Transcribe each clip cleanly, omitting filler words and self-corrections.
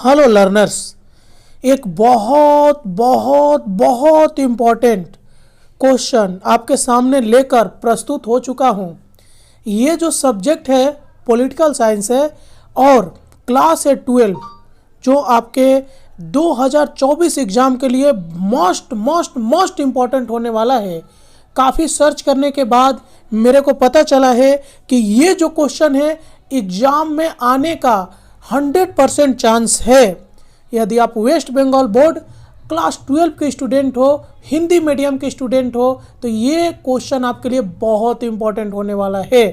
Hello learners, एक बहुत बहुत बहुत इम्पोर्टेंट क्वेश्चन आपके सामने लेकर प्रस्तुत हो चुका हूँ। ये जो सब्जेक्ट है पॉलिटिकल साइंस है और क्लास है 12 जो आपके 2024 एग्ज़ाम के लिए मोस्ट मोस्ट मोस्ट इम्पॉर्टेंट होने वाला है। काफ़ी सर्च करने के बाद मेरे को पता चला है कि ये जो क्वेश्चन है एग्ज़ाम में आने का 100% चांस है। यदि आप वेस्ट बंगाल बोर्ड क्लास 12 के स्टूडेंट हो, हिंदी मीडियम के स्टूडेंट हो, तो ये क्वेश्चन आपके लिए बहुत इम्पोर्टेंट होने वाला है।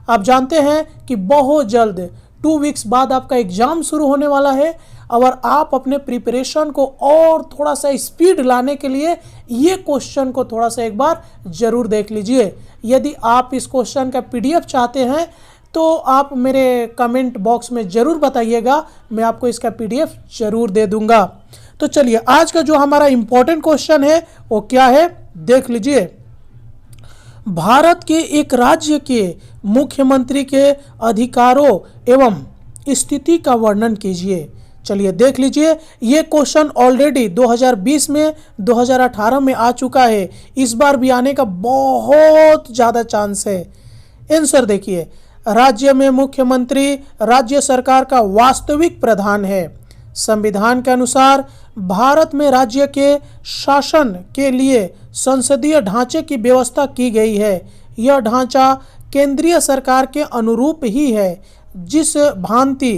आप जानते हैं कि बहुत जल्द 2 वीक्स बाद आपका एग्ज़ाम शुरू होने वाला है और आप अपने प्रिपरेशन को और थोड़ा सा स्पीड लाने के लिए ये क्वेश्चन को थोड़ा सा एक बार ज़रूर देख लीजिए। यदि आप इस क्वेश्चन का PDF चाहते हैं तो आप मेरे कमेंट बॉक्स में ज़रूर बताइएगा, मैं आपको इसका PDF ज़रूर दे दूंगा। तो चलिए आज का जो हमारा इम्पोर्टेंट क्वेश्चन है वो क्या है देख लीजिए। भारत के एक राज्य के मुख्यमंत्री के अधिकारों एवं स्थिति का वर्णन कीजिए। चलिए देख लीजिए, ये क्वेश्चन ऑलरेडी 2020 में 2018 में आ चुका है, इस बार भी आने का बहुत ज़्यादा चांस है। आंसर देखिए, राज्य में मुख्यमंत्री राज्य सरकार का वास्तविक प्रधान है। संविधान के अनुसार भारत में राज्य के शासन के लिए संसदीय ढांचे की व्यवस्था की गई है। यह ढांचा केंद्रीय सरकार के अनुरूप ही है, जिस भांति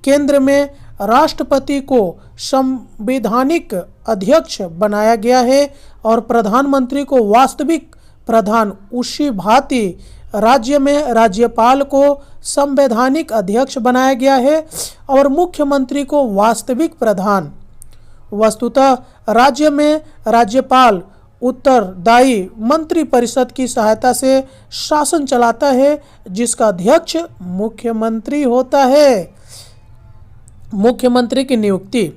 केंद्र में राष्ट्रपति को संवैधानिक अध्यक्ष बनाया गया है और प्रधानमंत्री को वास्तविक प्रधान, उसी भांति राज्य में राज्यपाल को संवैधानिक अध्यक्ष बनाया गया है और मुख्यमंत्री को वास्तविक प्रधान। वस्तुतः राज्य में राज्यपाल उत्तरदायी मंत्रिपरिषद की सहायता से शासन चलाता है, जिसका अध्यक्ष मुख्यमंत्री होता है। मुख्यमंत्री की नियुक्ति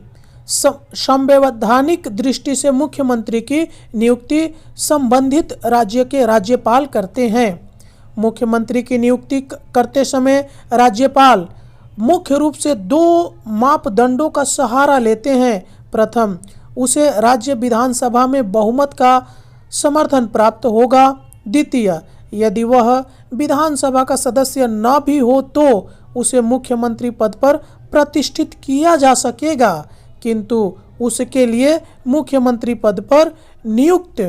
संवैधानिक दृष्टि से मुख्यमंत्री की नियुक्ति संबंधित राज्य के राज्यपाल करते हैं। मुख्यमंत्री की नियुक्ति करते समय राज्यपाल मुख्य रूप से 2 मापदंडों का सहारा लेते हैं। प्रथम, उसे राज्य विधानसभा में बहुमत का समर्थन प्राप्त होगा। द्वितीय, यदि वह विधानसभा का सदस्य न भी हो तो उसे मुख्यमंत्री पद पर प्रतिष्ठित किया जा सकेगा, किंतु उसके लिए मुख्यमंत्री पद पर नियुक्त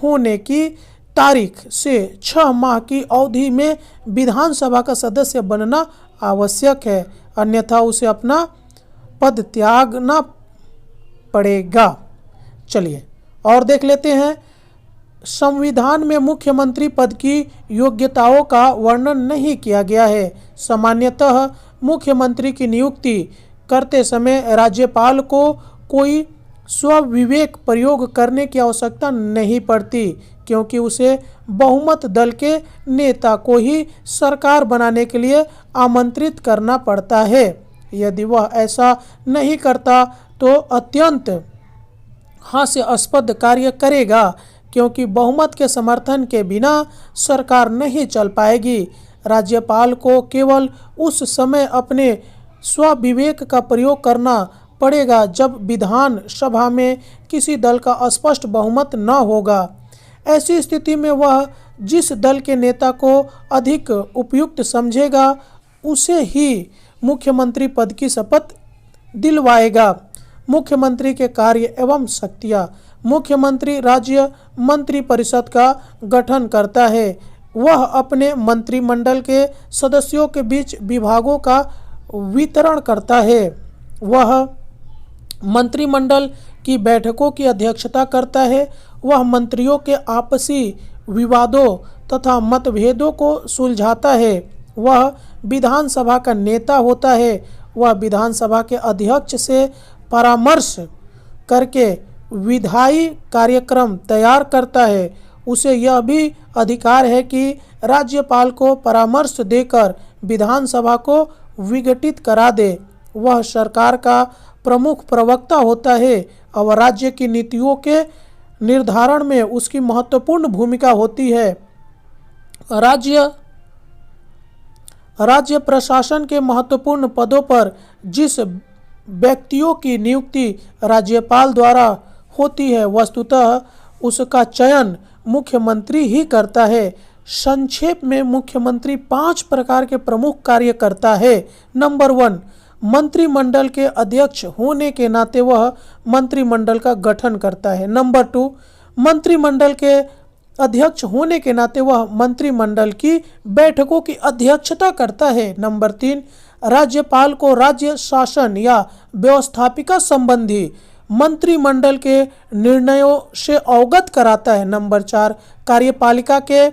होने की तारीख से 6 माह की अवधि में विधानसभा का सदस्य बनना आवश्यक है, अन्यथा उसे अपना पद त्यागना पड़ेगा। चलिए और देख लेते हैं। संविधान में मुख्यमंत्री पद की योग्यताओं का वर्णन नहीं किया गया है। सामान्यतः मुख्यमंत्री की नियुक्ति करते समय राज्यपाल को कोई स्वविवेक प्रयोग करने की आवश्यकता नहीं पड़ती, क्योंकि उसे बहुमत दल के नेता को ही सरकार बनाने के लिए आमंत्रित करना पड़ता है। यदि वह ऐसा नहीं करता तो अत्यंत हास्यास्पद कार्य करेगा, क्योंकि बहुमत के समर्थन के बिना सरकार नहीं चल पाएगी। राज्यपाल को केवल उस समय अपने स्वविवेक का प्रयोग करना पड़ेगा जब विधान सभा में किसी दल का स्पष्ट बहुमत न होगा। ऐसी स्थिति में वह जिस दल के नेता को अधिक उपयुक्त समझेगा उसे ही मुख्यमंत्री पद की शपथ दिलवाएगा। मुख्यमंत्री के कार्य एवं शक्तियाँ। मुख्यमंत्री राज्य मंत्रिपरिषद का गठन करता है। वह अपने मंत्रिमंडल के सदस्यों के बीच विभागों का वितरण करता है। वह मंत्रिमंडल की बैठकों की अध्यक्षता करता है। वह मंत्रियों के आपसी विवादों तथा मतभेदों को सुलझाता है। वह विधानसभा का नेता होता है। वह विधानसभा के अध्यक्ष से परामर्श करके विधायी कार्यक्रम तैयार करता है। उसे यह भी अधिकार है कि राज्यपाल को परामर्श देकर विधानसभा को विघटित करा दे। वह सरकार का प्रमुख प्रवक्ता होता है और राज्य की नीतियों के निर्धारण में उसकी महत्वपूर्ण भूमिका होती है। राज्य प्रशासन के महत्वपूर्ण पदों पर जिस व्यक्तियों की नियुक्ति राज्यपाल द्वारा होती है। वस्तुतः उसका चयन मुख्यमंत्री ही करता है। संक्षेप में मुख्यमंत्री 5 प्रकार के प्रमुख कार्य करता है। नंबर 1, मंत्रिमंडल के अध्यक्ष होने के नाते वह मंत्रिमंडल का गठन करता है। नंबर 2, मंत्रिमंडल के अध्यक्ष होने के नाते वह मंत्रिमंडल की बैठकों की अध्यक्षता करता है। नंबर 3, राज्यपाल को राज्य शासन या व्यवस्थापिका संबंधी मंत्रिमंडल के निर्णयों से अवगत कराता है। नंबर 4, कार्यपालिका के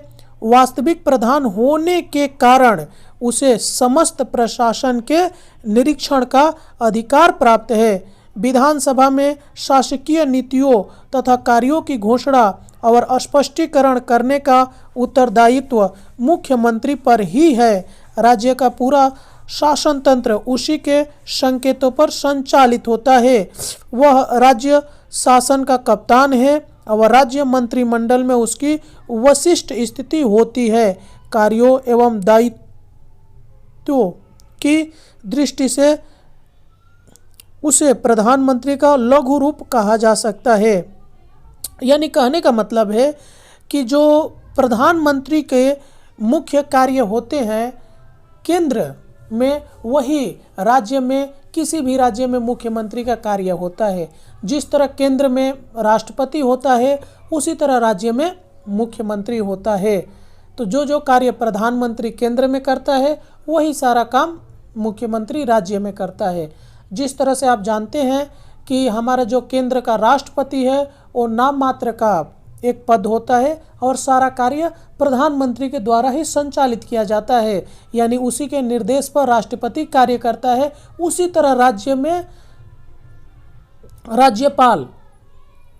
वास्तविक प्रधान होने के कारण उसे समस्त प्रशासन के निरीक्षण का अधिकार प्राप्त है। विधानसभा में शासकीय नीतियों तथा कार्यों की घोषणा और स्पष्टीकरण करने का उत्तरदायित्व मुख्यमंत्री पर ही है। राज्य का पूरा शासन तंत्र उसी के संकेतों पर संचालित होता है। वह राज्य शासन का कप्तान है और राज्य मंत्रिमंडल में उसकी वरिष्ठ स्थिति होती है। कार्यों एवं दायित्वों की दृष्टि से उसे प्रधानमंत्री का लघु रूप कहा जा सकता है। यानी कहने का मतलब है कि जो प्रधानमंत्री के मुख्य कार्य होते हैं केंद्र में, वही राज्य में, किसी भी राज्य में मुख्यमंत्री का कार्य होता है। जिस तरह केंद्र में राष्ट्रपति होता है उसी तरह राज्य में मुख्यमंत्री होता है। तो जो कार्य प्रधानमंत्री केंद्र में करता है वही सारा काम मुख्यमंत्री राज्य में करता है। जिस तरह से आप जानते हैं कि हमारा जो केंद्र का राष्ट्रपति है वो नाम मात्र का एक पद होता है और सारा कार्य प्रधानमंत्री के द्वारा ही संचालित किया जाता है, यानी उसी के निर्देश पर राष्ट्रपति कार्य करता है। उसी तरह राज्य में राज्यपाल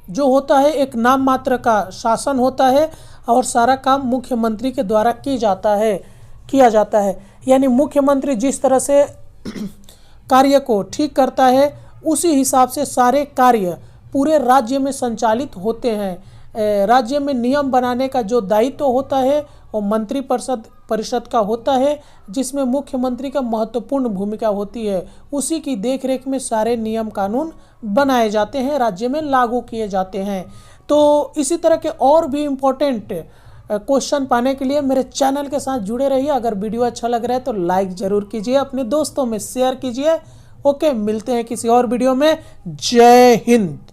जो होता है एक नाम मात्र का शासन होता है और सारा काम मुख्यमंत्री के द्वारा किया जाता है। यानी मुख्यमंत्री जिस तरह से कार्य को ठीक करता है उसी हिसाब से सारे कार्य पूरे राज्य में संचालित होते हैं। राज्य में नियम बनाने का जो दायित्व होता है वो मंत्री परिषद का होता है, जिसमें मुख्यमंत्री का महत्वपूर्ण भूमिका होती है। उसी की देखरेख में सारे नियम कानून बनाए जाते हैं, राज्य में लागू किए जाते हैं। तो इसी तरह के और भी इम्पोर्टेंट क्वेश्चन पाने के लिए मेरे चैनल के साथ जुड़े रहिए। अगर वीडियो अच्छा लग रहा है तो लाइक ज़रूर कीजिए, अपने दोस्तों में शेयर कीजिए। ओके, मिलते हैं किसी और वीडियो में। जय हिंद।